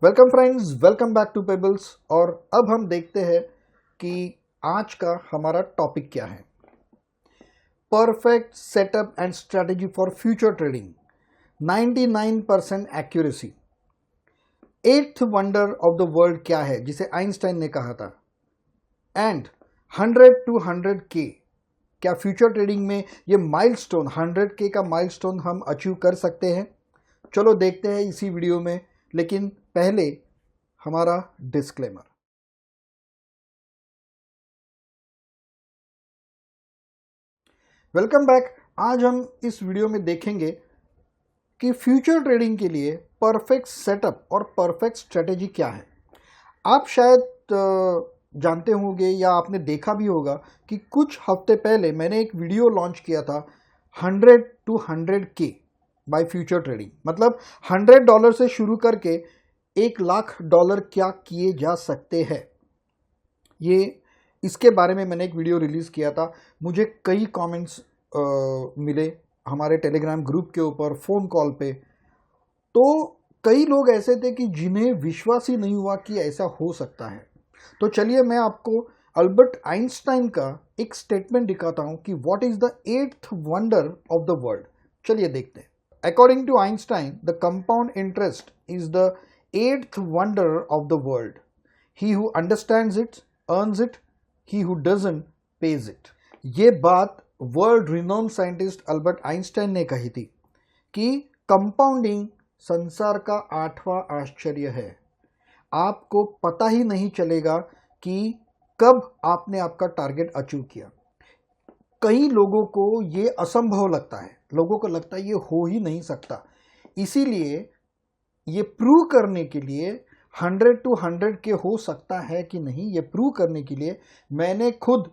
Welcome friends, welcome back to Pebbles. और अब हम देखते हैं कि आज का हमारा टॉपिक क्या है। Perfect setup and strategy for future trading, 99% accuracy. Eighth wonder of the world क्या है जिसे आइंस्टाइन ने कहा था। एंड 100 to 100K, क्या फ्यूचर ट्रेडिंग में ये माइलस्टोन 100K का माइलस्टोन हम अचीव कर सकते हैं? चलो देखते हैं इसी वीडियो में, लेकिन पहले हमारा डिस्क्लेमर। Welcome back. आज हम इस वीडियो में देखेंगे कि फ्यूचर ट्रेडिंग के लिए परफेक्ट सेटअप और परफेक्ट स्ट्रेटेजी क्या है। आप शायद जानते होंगे या आपने देखा भी होगा कि कुछ हफ्ते पहले मैंने एक वीडियो लॉन्च किया था 100 to 100K bye future trading. मतलब $100 से शुरू करके $1,00,000 क्या किए जा सकते हैं, ये इसके बारे में मैंने एक वीडियो रिलीज़ किया था। मुझे कई कमेंट्स मिले हमारे टेलीग्राम ग्रुप के ऊपर, फ़ोन कॉल पे। तो कई लोग ऐसे थे कि जिन्हें विश्वास ही नहीं हुआ कि ऐसा हो सकता है। तो चलिए मैं आपको अल्बर्ट आइंस्टाइन का एक स्टेटमेंट दिखाता हूँ कि what is the eighth wonder of the world. चलिए देखते हैं। According to Einstein, the compound interest is the eighth wonder of the world. He who understands it earns it, he who doesn't pays it। ये बात world renowned scientist Albert Einstein ने कही थी कि compounding संसार का 8वां आश्चर्य है। आपको पता ही नहीं चलेगा कि कब आपने आपका टारगेट अचीव किया। कई लोगों को ये असंभव लगता है, लोगों को लगता है ये हो ही नहीं सकता। इसीलिए ये प्रूव करने के लिए 100 to 100K हो सकता है कि नहीं, ये प्रूव करने के लिए मैंने खुद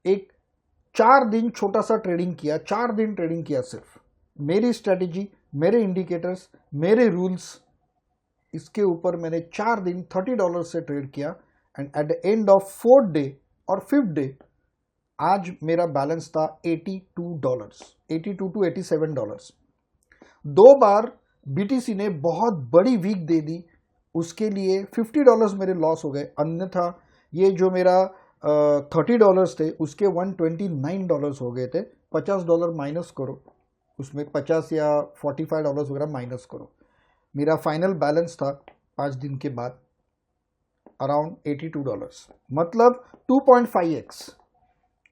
एक 4 दिन छोटा सा ट्रेडिंग किया। 4 दिन ट्रेडिंग किया सिर्फ। मेरी स्ट्रेटेजी, मेरे इंडिकेटर्स, मेरे रूल्स, इसके ऊपर मैंने 4 दिन $30 से ट्रेड किया। And at the end of 4th day और 5th डे आज मेरा बैलेंस था $82, $82 to $87। 2 बार BTC ने बहुत बड़ी वीक दे दी, उसके लिए $50 मेरे लॉस हो गए। अन्यथा ये जो मेरा $30 थे उसके $129 हो गए थे। $50 माइनस करो, उसमें 50 या $45 वगैरह माइनस करो। मेरा फाइनल बैलेंस था 5 दिन के बाद अराउंड $82। मतलब 2.5x।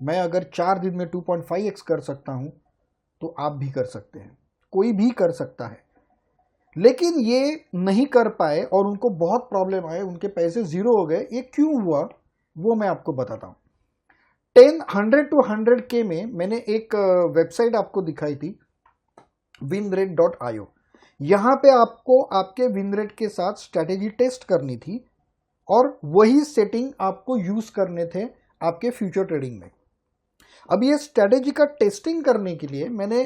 मैं अगर 4 दिन में 2.5x कर सकता हूँ तो आप भी कर सकते हैं, कोई भी कर सकता है। लेकिन ये नहीं कर पाए और उनको बहुत प्रॉब्लम आए, उनके पैसे ज़ीरो हो गए। ये क्यों हुआ वो मैं आपको बताता हूँ। 100 to 100K में मैंने एक वेबसाइट आपको दिखाई थी, winrate.io। यहाँ पे आपको आपके विनरेट के साथ स्ट्रैटेजी टेस्ट करनी थी और वही सेटिंग आपको यूज़ करने थे आपके फ्यूचर ट्रेडिंग में। अब ये स्ट्रैटेजी का टेस्टिंग करने के लिए मैंने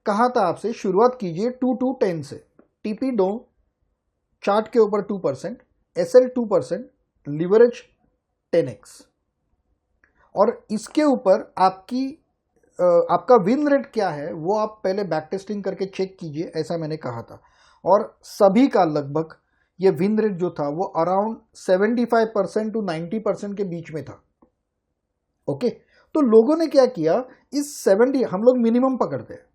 कहा था आपसे शुरुआत कीजिए 2 to 10 से। TP दो, चार्ट के ऊपर 2%, SL 2%, लिवरेज 10x। और इसके ऊपर आपका विन रेट क्या है वो आप पहले बैक टेस्टिंग करके चेक कीजिए, ऐसा मैंने कहा था। और सभी का लगभग ये विन रेट जो था वो अराउंड 75% to 90% के बीच में था। ओके, तो लोगों ने क्या किया, इस 70, हम लोग मिनिमम पकड़ते हैं,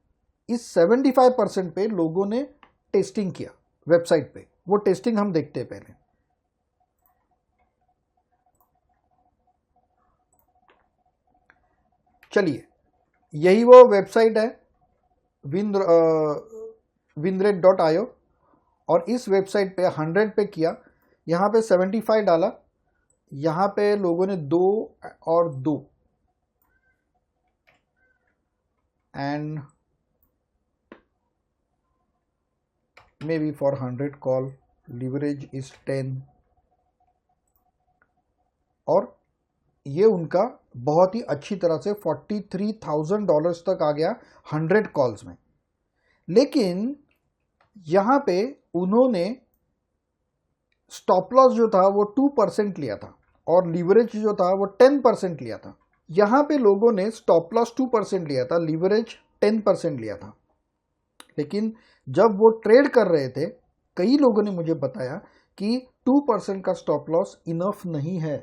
इस 75% पे लोगों ने टेस्टिंग किया वेबसाइट पे। वो टेस्टिंग हम देखते हैं पहले। चलिए, यही वो वेबसाइट है winrate.io। और इस वेबसाइट पे 100 पे किया, यहाँ पे 75 डाला, यहाँ पे लोगों ने 2 और 2 and maybe for 100 call leverage is 10। और ये उनका बहुत ही अच्छी तरह से $43,000 तक आ गया 100 कॉल्स में। लेकिन यहाँ पे उन्होंने स्टॉप लॉस जो था वो 2% लिया था और लीवरेज जो था वो 10% लिया था। यहाँ पे लोगों ने स्टॉप लॉस 2% लिया था, लीवरेज 10% लिया था। लेकिन जब वो ट्रेड कर रहे थे कई लोगों ने मुझे बताया कि 2% का स्टॉप लॉस इनफ नहीं है।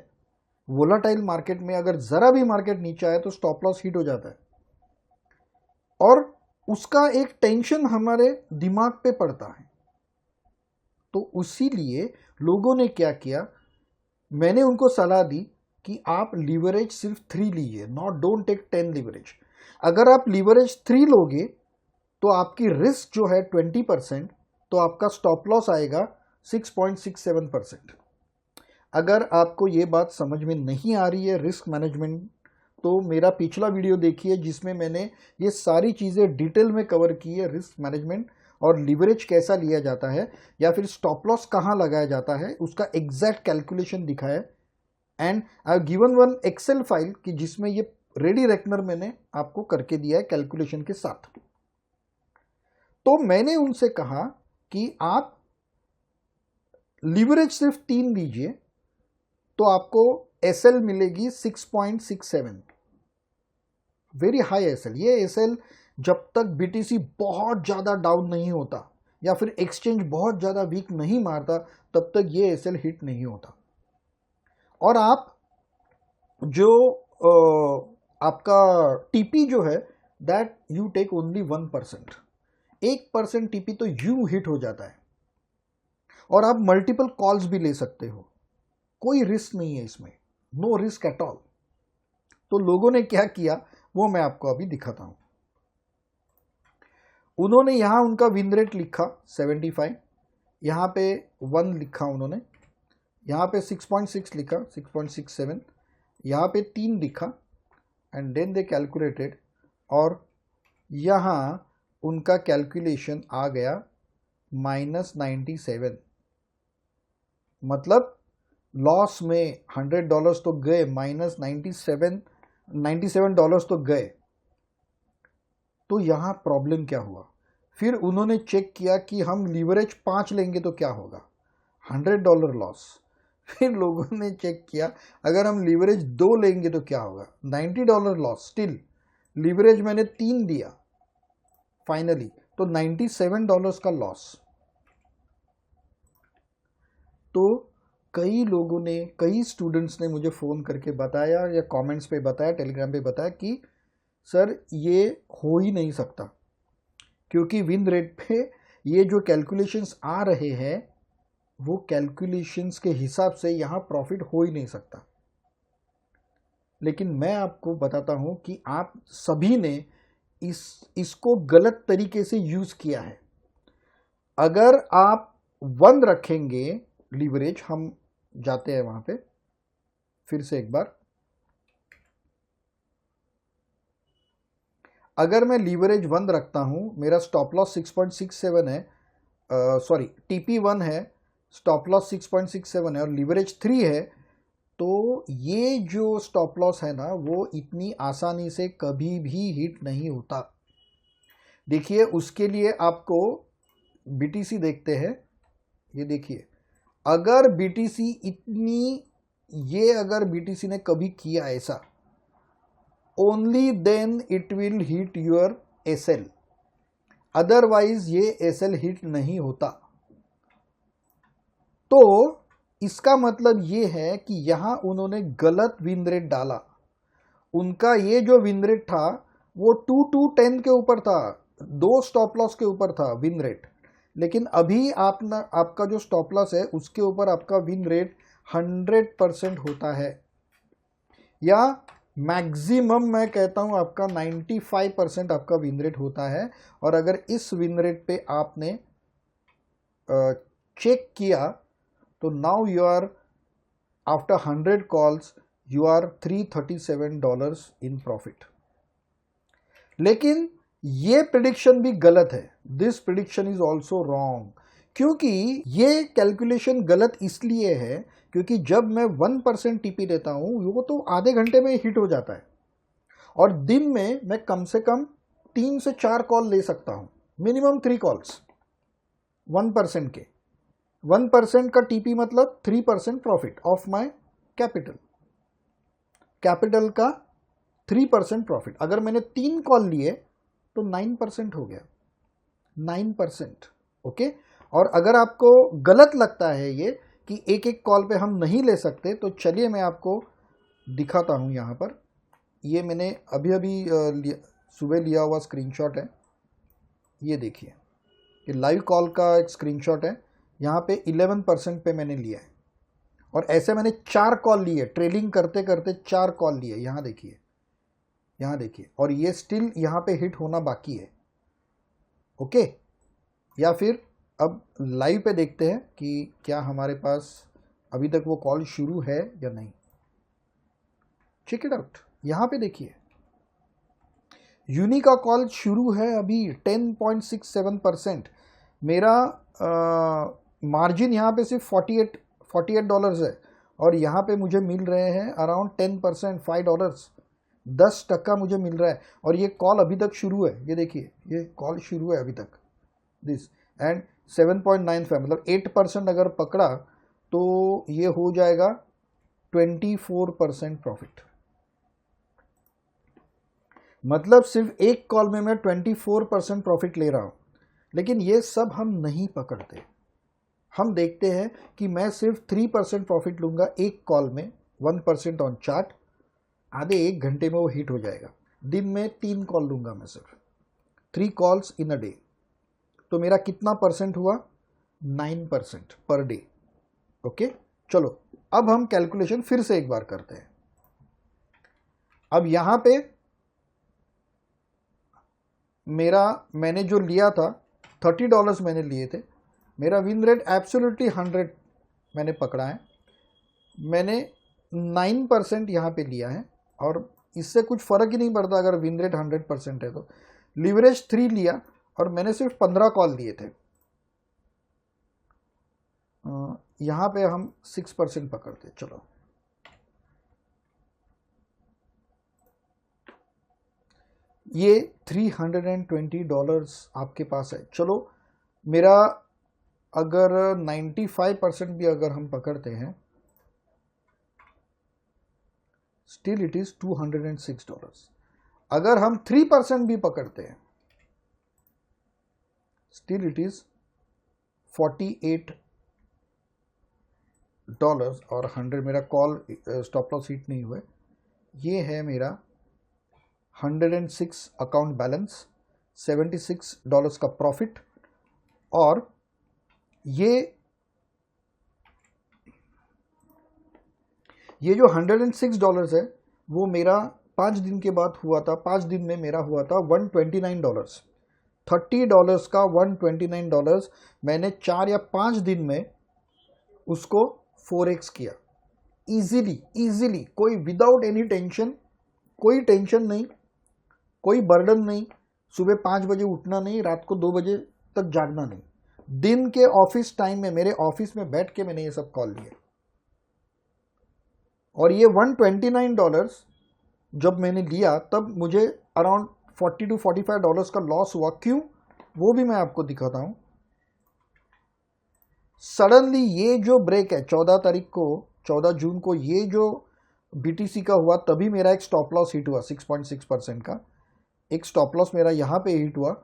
वोलाटाइल मार्केट में अगर जरा भी मार्केट नीचे आए तो स्टॉप लॉस हिट हो जाता है और उसका एक टेंशन हमारे दिमाग पे पड़ता है। तो इसीलिए लोगों ने क्या किया, मैंने उनको सलाह दी कि आप लीवरेज सिर्फ 3 लीजिए, नॉट डोंट टेक 10 लीवरेज। अगर आप लीवरेज 3 लोगे तो आपकी रिस्क जो है 20%, तो आपका स्टॉप लॉस आएगा 6.67%। अगर आपको ये बात समझ में नहीं आ रही है रिस्क मैनेजमेंट, तो मेरा पिछला वीडियो देखिए जिसमें मैंने ये सारी चीज़ें डिटेल में कवर की है, रिस्क मैनेजमेंट और लीवरेज कैसा लिया जाता है या फिर स्टॉप लॉस कहाँ लगाया जाता है, उसका एग्जैक्ट कैलकुलेशन दिखाया। And I have given one Excel file कि जिसमें ये रेडी रेकनर मैंने आपको करके दिया है कैलकुलेशन के साथ। तो मैंने उनसे कहा कि आप लीवरेज सिर्फ 3 लीजिए तो आपको एसएल मिलेगी 6.67, वेरी हाई एसएल। ये एसएल जब तक बीटीसी बहुत ज़्यादा डाउन नहीं होता या फिर एक्सचेंज बहुत ज़्यादा वीक नहीं मारता तब तक ये एसएल हिट नहीं होता। और आप जो आपका टीपी जो है that you take only 1%, 1% TP तो यूं हिट हो जाता है और आप मल्टीपल कॉल्स भी ले सकते हो, कोई रिस्क नहीं है इसमें, नो रिस्क एट ऑल। तो लोगों ने क्या किया वो मैं आपको अभी दिखाता हूं। उन्होंने यहां उनका विन रेट लिखा 75, यहां पे 1 लिखा उन्होंने, यहां पे 6.6 लिखा 6.67, यहां पे 3 लिखा एंड देन दे कैलकुलेटेड और यहां उनका कैलकुलेशन आ गया -97। मतलब लॉस में $100 तो गए, -97 तो गए। तो यहाँ प्रॉब्लम क्या हुआ, फिर उन्होंने चेक किया कि हम लीवरेज 5 लेंगे तो क्या होगा, $100 लॉस। फिर लोगों ने चेक किया अगर हम लीवरेज 2 लेंगे तो क्या होगा, $90 लॉस। स्टिल लीवरेज मैंने 3 दिया फाइनली, तो $97 का लॉस। तो कई लोगों ने, कई स्टूडेंट्स ने मुझे फ़ोन करके बताया या कमेंट्स पे बताया, टेलीग्राम पे बताया कि सर ये हो ही नहीं सकता, क्योंकि विन रेट पे ये जो कैलकुलेशंस आ रहे हैं वो कैलकुलेशंस के हिसाब से यहाँ प्रॉफिट हो ही नहीं सकता। लेकिन मैं आपको बताता हूँ कि आप सभी ने इसको गलत तरीके से यूज़ किया है। अगर आप 1 रखेंगे लीवरेज, हम जाते हैं वहां पे फिर से एक बार, अगर मैं लीवरेज 1 रखता हूं, मेरा स्टॉप लॉस 6.67 है, सॉरी टीपी 1 है, स्टॉप लॉस 6.67 है और लीवरेज 3 है, तो ये जो स्टॉप लॉस है ना वो इतनी आसानी से कभी भी हिट नहीं होता। देखिए उसके लिए आपको बीटीसी देखते हैं, ये देखिए अगर बीटीसी इतनी, ये अगर बीटीसी ने कभी किया ऐसा, only then it will hit your SL, otherwise ये एसएल हिट नहीं होता। तो इसका मतलब ये है कि यहां उन्होंने गलत विन रेट डाला। उनका ये जो विन रेट था वो 2 to 10 के ऊपर था, 2 स्टॉप लॉस के ऊपर था विन रेट, लेकिन अभी आपका जो स्टॉप लॉस है उसके ऊपर आपका विन रेट 100% होता है, या मैक्सिमम मैं कहता हूं आपका 95% आपका विन रेट होता है। और अगर इस विन रेट पे आपने चेक किया तो now you are after 100 calls you are $337 in profit. लेकिन ये प्रिडिक्शन भी गलत है, this prediction is also wrong, क्योंकि ये कैलकुलेशन गलत इसलिए है क्योंकि जब मैं 1% टीपी देता हूं वो तो आधे घंटे में हिट हो जाता है और दिन में मैं कम से कम 3 से 4 कॉल ले सकता हूं, मिनिमम 3 कॉल्स 1% के। 1% का टीपी मतलब 3% profit of my capital, capital का 3% प्रॉफिट। अगर मैंने 3 कॉल लिए तो 9% हो गया, 9%। ओके, और अगर आपको गलत लगता है ये कि एक एक कॉल पे हम नहीं ले सकते, तो चलिए मैं आपको दिखाता हूँ। यहाँ पर ये मैंने अभी अभी सुबह लिया हुआ स्क्रीनशॉट है। ये देखिए, ये लाइव कॉल का एक स्क्रीनशॉट है। यहाँ पे 11% पे मैंने लिया है और ऐसे मैंने 4 कॉल लिए, ट्रेलिंग करते करते 4 कॉल लिए। यहाँ देखिए, यहाँ देखिए, और ये स्टिल यहाँ पे हिट होना बाकी है। ओके, या फिर अब लाइव पे देखते हैं कि क्या हमारे पास अभी तक वो कॉल शुरू है या नहीं। Check it out. यहाँ पे देखिए, यूनी का कॉल शुरू है अभी 10.67%। मेरा मार्जिन यहाँ पे सिर्फ $48 है और यहाँ पे मुझे मिल रहे हैं अराउंड 10%, $5, 10% मुझे मिल रहा है। और ये कॉल अभी तक शुरू है, ये देखिए, ये कॉल शुरू है अभी तक, दिस एंड 7.95, मतलब 8% अगर पकड़ा तो ये हो जाएगा 24% प्रॉफिट। मतलब सिर्फ एक कॉल में मैं 24% प्रॉफिट ले रहा हूँ। लेकिन ये सब हम नहीं पकड़ते। हम देखते हैं कि मैं सिर्फ 3% प्रॉफिट लूँगा एक कॉल में, 1% ऑन चार्ट, आधे 1 घंटे में वो हिट हो जाएगा। दिन में 3 कॉल लूँगा मैं, सिर्फ 3 कॉल्स इन अ डे। तो मेरा कितना परसेंट हुआ? 9% पर डे। ओके, चलो अब हम कैलकुलेशन फिर से एक बार करते हैं। अब यहाँ पे मैंने जो लिया था $30 मैंने लिए थे। मेरा विन रेट एब्सोल्युटली 100 मैंने पकड़ा है। मैंने 9% यहाँ पे लिया है और इससे कुछ फ़र्क ही नहीं पड़ता अगर विन रेट 100% है तो। लीवरेज 3 लिया और मैंने सिर्फ 15 कॉल लिए थे। यहाँ पे हम 6% पकड़ते। चलो, ये $320 आपके पास है। चलो, मेरा अगर 95% भी अगर हम पकड़ते हैं, स्टिल इट इज $206। अगर हम 3% भी पकड़ते हैं, स्टिल इट इज $48 और 100। मेरा कॉल स्टॉप लॉस हिट नहीं हुए। ये है मेरा 106 अकाउंट बैलेंस, $76 का प्रॉफिट। और ये जो $106 है वो मेरा 5 दिन के बाद हुआ था। 5 दिन में मेरा हुआ था $129। $30 का $129 मैंने 4 या 5 दिन में उसको 4x किया इजीली, कोई विदाउट एनी टेंशन, कोई टेंशन नहीं, कोई बर्डन नहीं, सुबह 5 बजे उठना नहीं, रात को 2 बजे तक जागना नहीं। दिन के ऑफिस टाइम में मेरे ऑफिस में बैठ के मैंने ये सब कॉल लिए। और ये $129 जब मैंने लिया तब मुझे अराउंड $40 to $45 का लॉस हुआ। क्यों, वो भी मैं आपको दिखाता हूं। सडनली ये जो ब्रेक है 14 जून को ये जो BTC का हुआ, तभी मेरा एक स्टॉप लॉस हिट हुआ 6.6% का। एक स्टॉप लॉस मेरा यहाँ पे हिट हुआ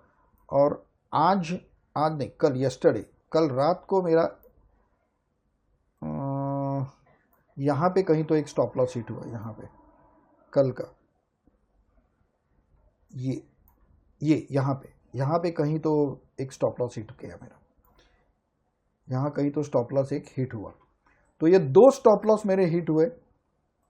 और आज नहीं, कल रात को मेरा यहाँ पे कहीं तो एक स्टॉप लॉस हिट हुआ। यहाँ पे कल का ये यहाँ पे कहीं तो एक स्टॉप लॉस हिट किया मेरा, यहाँ कहीं तो स्टॉप लॉस एक हिट हुआ। तो ये 2 स्टॉप लॉस मेरे हिट हुए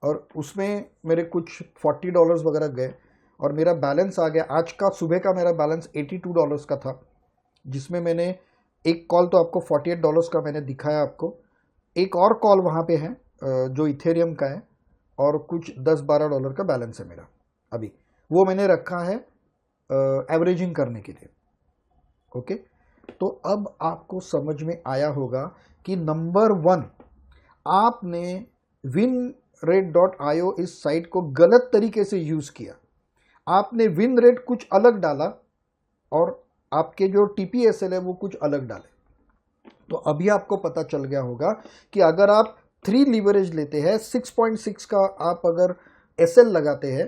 और उसमें मेरे कुछ $40 वगैरह गए और मेरा बैलेंस आ गया। आज का सुबह का मेरा बैलेंस $82 का था, जिसमें मैंने एक कॉल तो आपको $48 का मैंने दिखाया आपको। एक और कॉल वहाँ पे है जो इथेरियम का है और कुछ $10-12 का बैलेंस है मेरा अभी, वो मैंने रखा है एवरेजिंग करने के लिए। ओके, तो अब आपको समझ में आया होगा कि नंबर 1, आपने winrate.io इस साइट को गलत तरीके से यूज किया। आपने विन रेट कुछ अलग डाला और आपके जो TPSL है वो कुछ अलग डाले। तो अभी आपको पता चल गया होगा कि अगर आप 3 लीवरेज लेते हैं, 6.6 का आप अगर SL लगाते हैं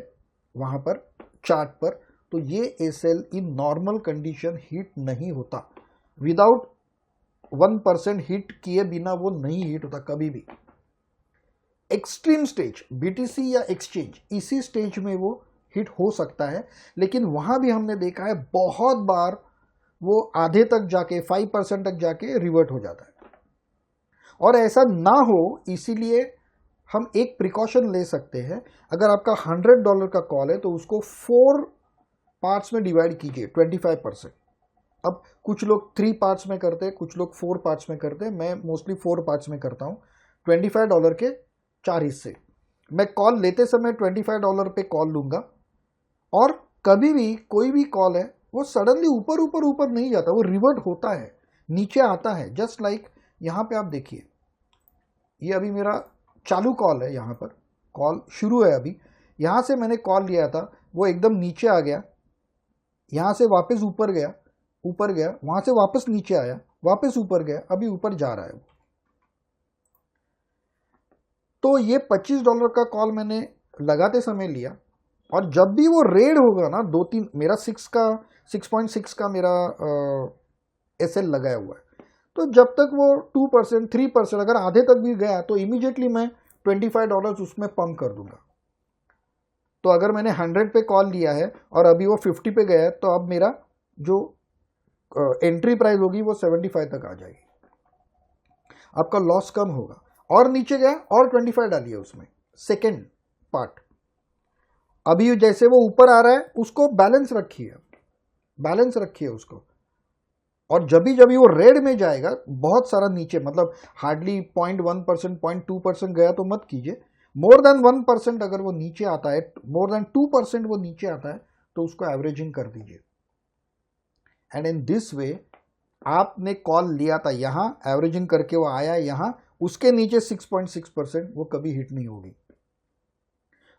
वहां पर चार्ट पर, तो ये SL in normal condition hit नहीं होता। विदाउट 1% हिट किए बिना वो नहीं हिट होता कभी भी। एक्सट्रीम स्टेज बीटीसी या एक्सचेंज, इसी स्टेज में वो हिट हो सकता है, लेकिन वहां भी हमने देखा है बहुत बार वो आधे तक जाके 5% तक जाके रिवर्ट हो जाता है। और ऐसा ना हो इसीलिए हम एक प्रिकॉशन ले सकते हैं। अगर आपका $100 का कॉल है तो उसको 4 पार्ट्स में डिवाइड कीजिए 25%। अब कुछ लोग 3 पार्ट्स में करते हैं, कुछ लोग 4 पार्ट्स में करते हैं, मैं मोस्टली 4 पार्ट्स में करता हूँ। $25 के 4 हिस्से। मैं कॉल लेते समय $25 पे कॉल लूँगा, और कभी भी कोई भी कॉल है वो सडनली ऊपर ऊपर ऊपर नहीं जाता, वो रिवर्ट होता है, नीचे आता है। जस्ट लाइक यहाँ पे आप देखिए, ये अभी मेरा चालू कॉल है, यहाँ पर कॉल शुरू है अभी, यहाँ से मैंने कॉल लिया था, वो एकदम नीचे आ गया, यहाँ से वापस ऊपर गया, वहाँ से वापस नीचे आया, वापस ऊपर गया, अभी ऊपर जा रहा है। तो ये $25 का कॉल मैंने लगाते समय लिया, और जब भी वो रेड होगा ना, 2-3, मेरा 6.6 का मेरा एसएल लगाया हुआ है, तो जब तक वो 2%, 3% अगर आधे तक भी गया तो इमीडिएटली मैं $25 उसमें पंप कर दूंगा। तो अगर मैंने 100 पे कॉल लिया है और अभी वो 50 पे गया है, तो अब मेरा जो एंट्री प्राइस होगी वो 75 तक आ जाएगी, आपका लॉस कम होगा। और नीचे गया और 25 डालिए उसमें, सेकेंड पार्ट। अभी जैसे वो ऊपर आ रहा है उसको बैलेंस रखिए उसको, और जब भी वो रेड में जाएगा, बहुत सारा नीचे, मतलब हार्डली 0.1%, 0.2% गया तो मत कीजिए। मोर देन 1% अगर वो नीचे आता है, मोर देन 2% वो नीचे आता है, तो उसको एवरेजिंग कर दीजिए। एंड इन दिस वे आपने कॉल लिया था यहाँ, एवरेजिंग करके वो आया यहाँ, उसके नीचे 6.6% वो कभी हिट नहीं होगी,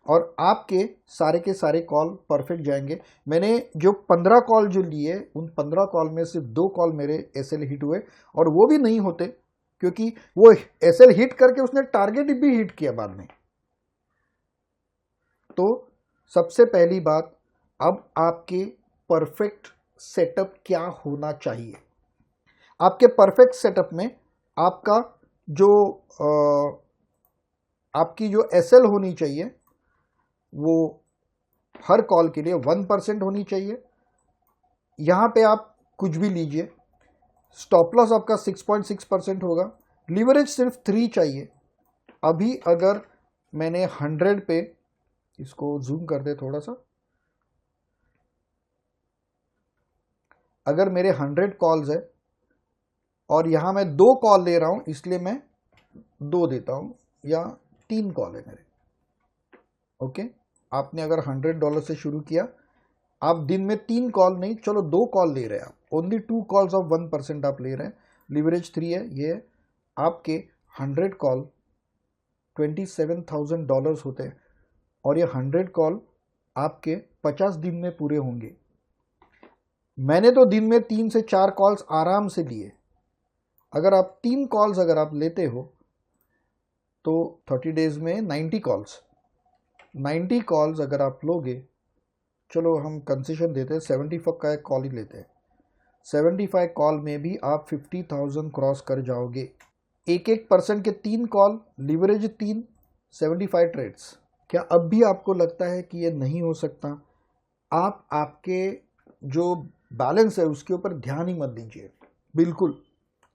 और आपके सारे के सारे कॉल परफेक्ट जाएंगे। मैंने जो 15 कॉल जो लिए, उन 15 कॉल में सिर्फ 2 कॉल मेरे एसएल हिट हुए, और वो भी नहीं होते क्योंकि वो एसएल हिट करके उसने टारगेट भी हिट किया बाद में। तो सबसे पहली बात, अब आपके परफेक्ट सेटअप क्या होना चाहिए। आपके परफेक्ट सेटअप में आपका जो आपकी जो एसएल होनी चाहिए वो हर कॉल के लिए 1% होनी चाहिए। यहाँ पे आप कुछ भी लीजिए, स्टॉप लॉस आपका 6.6% होगा, लीवरेज सिर्फ 3 चाहिए। अभी अगर मैंने 100 पे, इसको जूम कर दे थोड़ा सा, अगर मेरे 100 कॉल्स है और यहाँ मैं 2 कॉल ले रहा हूँ, इसलिए मैं 2 देता हूँ, या 3 कॉल है मेरे, ओके। आपने अगर $100 से शुरू किया, आप दिन में 3 कॉल नहीं, चलो 2 कॉल ले रहे हैं आप, ओनली 2 कॉल्स ऑफ 1% आप ले रहे हैं, लीवरेज 3 है। ये आपके 100 कॉल $27,000 होते हैं, और ये 100 कॉल आपके 50 दिन में पूरे होंगे। मैंने तो दिन में 3 से 4 कॉल्स आराम से लिए। अगर आप 3 कॉल्स अगर आप लेते हो तो 30 डेज में 90 कॉल्स अगर आप लोगे, चलो हम कंसेशन देते हैं, 75 का एक कॉल ही लेते हैं, 75 कॉल में भी आप 50,000 क्रॉस कर जाओगे। 1% के 3 कॉल, लीवरेज 3, 75 ट्रेड्स। क्या अब भी आपको लगता है कि ये नहीं हो सकता? आप आपके जो बैलेंस है उसके ऊपर ध्यान ही मत दीजिए, बिल्कुल।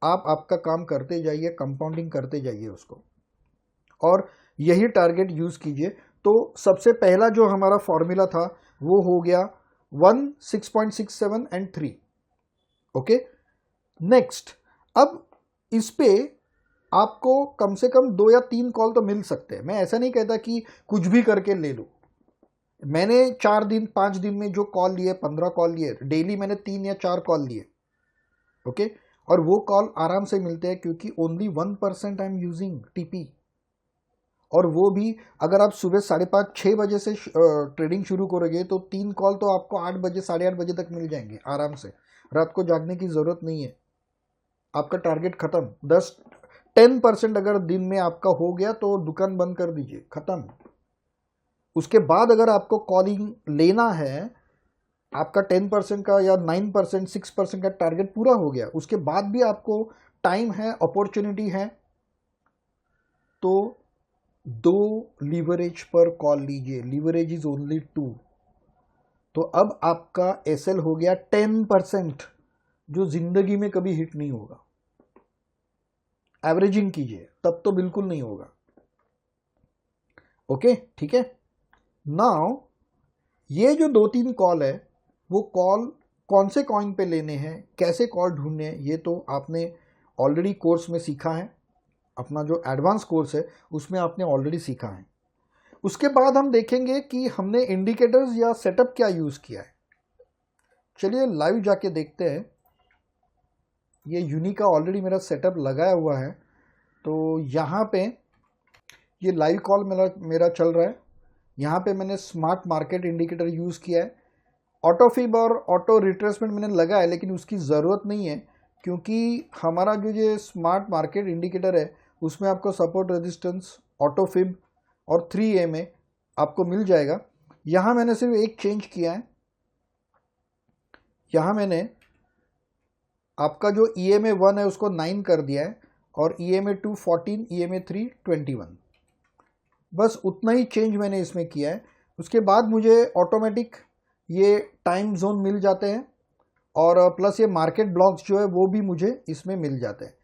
आप आपका काम करते जाइए, कंपाउंडिंग करते जाइए उसको, और यही टारगेट यूज कीजिए। तो सबसे पहला जो हमारा फॉर्मूला था वो हो गया 1, 6.67 एंड 3, ओके। नेक्स्ट, अब इस पे आपको कम से कम 2 या 3 कॉल तो मिल सकते हैं। मैं ऐसा नहीं कहता कि कुछ भी करके ले लो। मैंने 4 दिन 5 दिन में जो कॉल लिए, 15 कॉल लिए, डेली मैंने 3 या 4 कॉल लिए, ओके। और वो कॉल आराम से मिलते हैं क्योंकि only 1% I am using TP. और वो भी अगर आप सुबह 5:30 6 बजे से ट्रेडिंग शुरू करोगे तो 3 कॉल तो आपको 8 बजे 8:30 बजे तक मिल जाएंगे आराम से। रात को जागने की ज़रूरत नहीं है। आपका टारगेट ख़त्म। 10% अगर दिन में आपका हो गया तो दुकान बंद कर दीजिए, ख़त्म। उसके बाद अगर आपको कॉलिंग लेना है, आपका 10% का या 9%, 6% का टारगेट पूरा हो गया, उसके बाद भी आपको टाइम है, अपॉर्चुनिटी है, तो 2 लीवरेज पर कॉल लीजिए। Leverage is only 2। तो अब आपका एसएल हो गया 10%, जो जिंदगी में कभी हिट नहीं होगा। एवरेजिंग कीजिए, तब तो बिल्कुल नहीं होगा। ओके, ठीक है। नाउ ये जो 2-3 कॉल है, वो कॉल कौन से कॉइन पे लेने हैं, कैसे कॉल ढूंढने हैं, ये तो आपने ऑलरेडी कोर्स में सीखा है। अपना जो एडवांस कोर्स है उसमें आपने ऑलरेडी सीखा है। उसके बाद हम देखेंगे कि हमने इंडिकेटर्स या सेटअप क्या यूज़ किया है। चलिए लाइव जाके देखते हैं। ये यूनी का ऑलरेडी मेरा सेटअप लगाया हुआ है, तो यहाँ पे ये लाइव कॉल मेरा चल रहा है। यहाँ पे मैंने स्मार्ट मार्केट इंडिकेटर यूज़ किया है। ऑटो फिब और ऑटो रिट्रेसमेंट मैंने लगा है, लेकिन उसकी ज़रूरत नहीं है, क्योंकि हमारा जो ये स्मार्ट मार्केट इंडिकेटर है उसमें आपको सपोर्ट रेजिस्टेंस, ऑटो फिब और 3 आपको मिल जाएगा। यहाँ मैंने सिर्फ एक चेंज किया है। यहाँ मैंने आपका जो EMA 1 है उसको 9 कर दिया है और EMA 2 14, EMA 3 21। बस उतना ही चेंज मैंने इसमें किया है। उसके बाद मुझे ऑटोमेटिक ये टाइम जोन मिल जाते हैं और प्लस ये मार्केट ब्लॉक्स जो है वो भी मुझे इसमें मिल जाते हैं।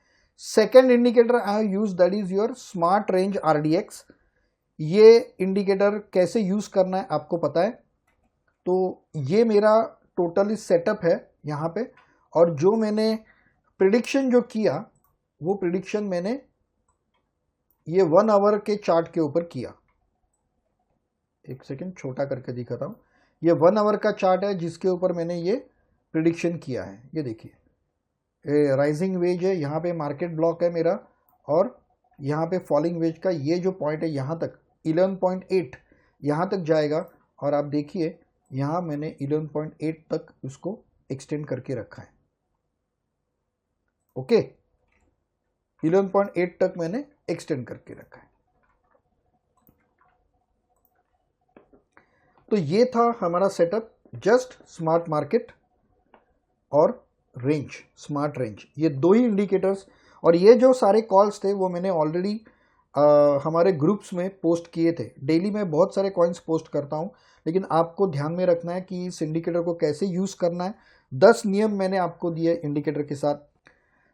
Second indicator I have use, that is your smart range RDX। ये इंडिकेटर कैसे यूज़ करना है आपको पता है। तो ये मेरा टोटली सेटअप है यहाँ पे, और जो मैंने प्रिडिक्शन जो किया वो प्रिडिक्शन मैंने ये 1 आवर के चार्ट के ऊपर किया। एक सेकेंड छोटा करके दिखाता हूँ। ये 1 आवर का चार्ट है जिसके ऊपर मैंने ये प्रिडिक्शन किया है। ये देखिए, राइजिंग वेज है, यहाँ पे मार्केट ब्लॉक है मेरा, और यहाँ पे फॉलिंग वेज का ये जो पॉइंट है यहाँ तक 11.8 यहाँ तक जाएगा। और आप देखिए यहाँ मैंने 11.8 तक उसको एक्सटेंड करके रखा है। ओके, 11.8 तक मैंने एक्सटेंड करके रखा है। तो ये था हमारा सेटअप, जस्ट स्मार्ट मार्केट और रेंज, स्मार्ट रेंज, ये 2 ही इंडिकेटर्स। और ये जो सारे कॉल्स थे वो मैंने ऑलरेडी हमारे ग्रुप्स में पोस्ट किए थे। डेली मैं बहुत सारे कॉइन्स पोस्ट करता हूँ, लेकिन आपको ध्यान में रखना है कि इस इंडिकेटर को कैसे यूज़ करना है। 10 नियम मैंने आपको दिए इंडिकेटर के साथ।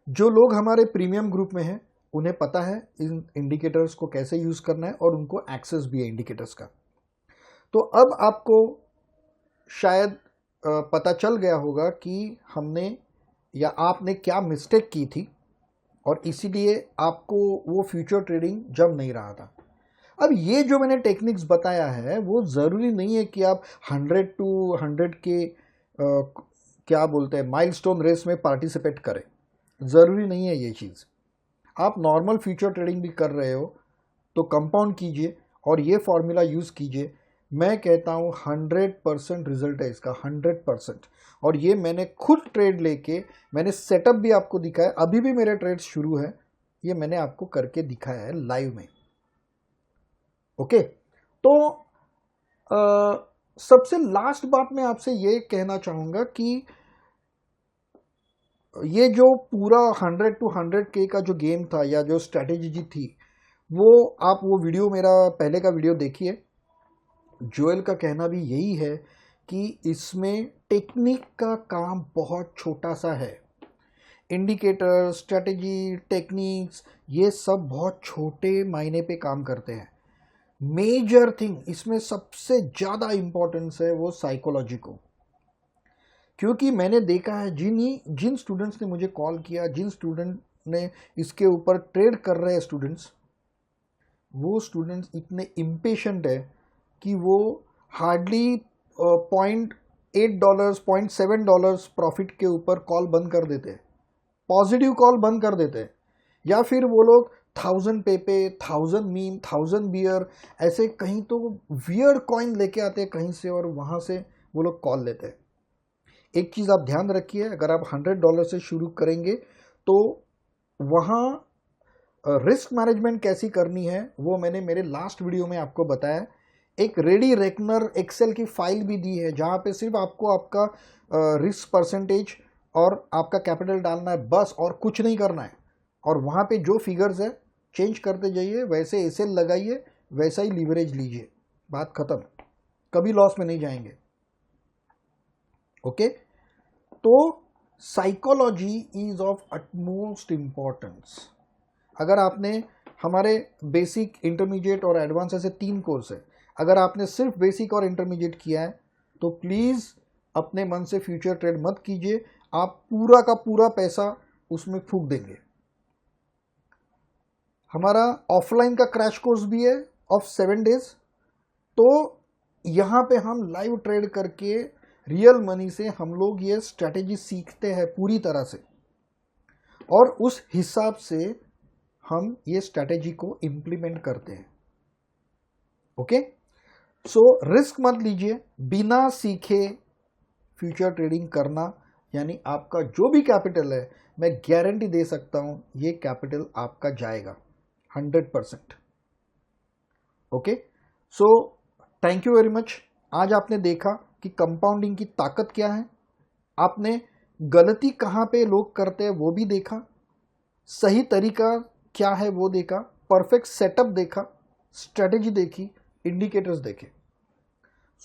जो लोग हमारे प्रीमियम ग्रुप में हैं उन्हें पता है इन इंडिकेटर्स को कैसे यूज़ करना है, और उनको एक्सेस भी है इंडिकेटर्स का। तो अब आपको शायद पता चल गया होगा कि हमने या आपने क्या मिस्टेक की थी, और इसीलिए आपको वो फ्यूचर ट्रेडिंग जम नहीं रहा था। अब ये जो मैंने टेक्निक्स बताया है वो ज़रूरी नहीं है कि आप 100 to 100 के क्या बोलते हैं माइलस्टोन रेस में पार्टिसिपेट करें। ज़रूरी नहीं है ये चीज़। आप नॉर्मल फ्यूचर ट्रेडिंग भी कर रहे हो तो कंपाउंड कीजिए और ये फॉर्मूला यूज़ कीजिए। मैं कहता हूँ 100% रिजल्ट है इसका, 100%। और ये मैंने खुद ट्रेड लेके, मैंने सेटअप भी आपको दिखाया, अभी भी मेरे ट्रेड शुरू है, ये मैंने आपको करके दिखाया है लाइव में। ओके, तो सबसे लास्ट बात मैं आपसे ये कहना चाहूँगा कि ये जो पूरा 100 to 100K का जो गेम था या जो स्ट्रैटेजी थी, वो आप वो वीडियो मेरा पहले का वीडियो देखिए। जोएल का कहना भी यही है कि इसमें टेक्निक का काम बहुत छोटा सा है। इंडिकेटर, स्ट्रैटेजी, टेक्निक्स, ये सब बहुत छोटे मायने पे काम करते हैं। मेजर थिंग इसमें सबसे ज़्यादा इम्पोर्टेंस है वो साइकोलॉजी को। क्योंकि मैंने देखा है जिन स्टूडेंट्स ने मुझे कॉल किया, जिन स्टूडेंट ने इसके ऊपर ट्रेड कर रहे हैं स्टूडेंट्स, वो स्टूडेंट्स इतने इम्पेशेंट है कि वो हार्डली $0.8, $0.7 प्रॉफिट के ऊपर कॉल बंद कर देते हैं, पॉजिटिव कॉल बंद कर देते हैं। या फिर वो लोग 1000 पे 1000 मीम, 1000 बियर, ऐसे कहीं तो वियर्ड कॉइन लेके आते हैं कहीं से, और वहाँ से वो लोग कॉल लेते हैं। एक चीज़ आप ध्यान रखिए, अगर आप $100 से शुरू करेंगे तो वहाँ रिस्क मैनेजमेंट कैसी करनी है वो मैंने मेरे लास्ट वीडियो में आपको बताया। एक रेडी रेकनर एक्सेल की फाइल भी दी है जहाँ पे सिर्फ आपको आपका रिस्क परसेंटेज और आपका कैपिटल डालना है बस, और कुछ नहीं करना है। और वहाँ पे जो फिगर्स है चेंज करते जाइए, वैसे एसएल लगाइए, वैसा ही लीवरेज लीजिए, बात खत्म, कभी लॉस में नहीं जाएंगे। ओके, तो psychology is of utmost importance. अगर आपने हमारे बेसिक, इंटरमीडिएट और एडवांस ऐसे 3 कोर्स है, अगर आपने सिर्फ बेसिक और इंटरमीडिएट किया है तो प्लीज़ अपने मन से फ्यूचर ट्रेड मत कीजिए, आप पूरा का पूरा पैसा उसमें फूंक देंगे। हमारा ऑफलाइन का क्रैश कोर्स भी है ऑफ 7 डेज, तो यहाँ पे हम लाइव ट्रेड करके रियल मनी से हम लोग ये स्ट्रैटेजी सीखते हैं पूरी तरह से, और उस हिसाब से हम ये स्ट्रैटेजी को इम्प्लीमेंट करते हैं। ओके, सो रिस्क मत लीजिए, बिना सीखे फ्यूचर ट्रेडिंग करना, यानी आपका जो भी कैपिटल है, मैं गारंटी दे सकता हूं ये कैपिटल आपका जाएगा 100%। Okay, so thank you very much. आज आपने देखा कि कंपाउंडिंग की ताकत क्या है, आपने गलती कहाँ पे लोग करते हैं वो भी देखा, सही तरीका क्या है वो देखा, परफेक्ट सेटअप देखा, स्ट्रेटेजी देखी, इंडिकेटर्स देखे।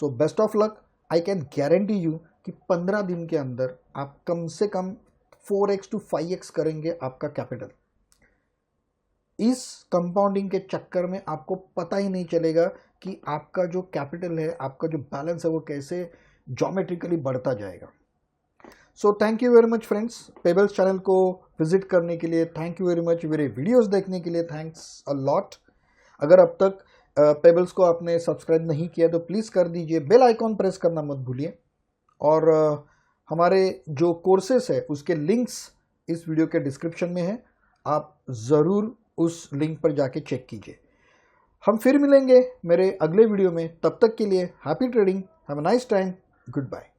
So best of luck. I can guarantee you कि 15 दिन के अंदर आप कम से कम 4x to 5x करेंगे आपका कैपिटल। इस कंपाउंडिंग के चक्कर में आपको पता ही नहीं चलेगा कि आपका जो कैपिटल है, आपका जो बैलेंस है, वो कैसे ज्योमेट्रिकली बढ़ता जाएगा। So thank you very much friends, Pebbles channel को विजिट करने के लिए थैंक यू वेरी मच, मेरे वीडियोस देखने के लिए थैंक्स अ लॉट। अगर अब तक पेबल्स को आपने सब्सक्राइब नहीं किया तो प्लीज़ कर दीजिए, बेल आइकॉन प्रेस करना मत भूलिए, और हमारे जो कोर्सेस है उसके लिंक्स इस वीडियो के डिस्क्रिप्शन में है, आप ज़रूर उस लिंक पर जाके चेक कीजिए। हम फिर मिलेंगे मेरे अगले वीडियो में, तब तक के लिए happy trading, have a nice time, good bye.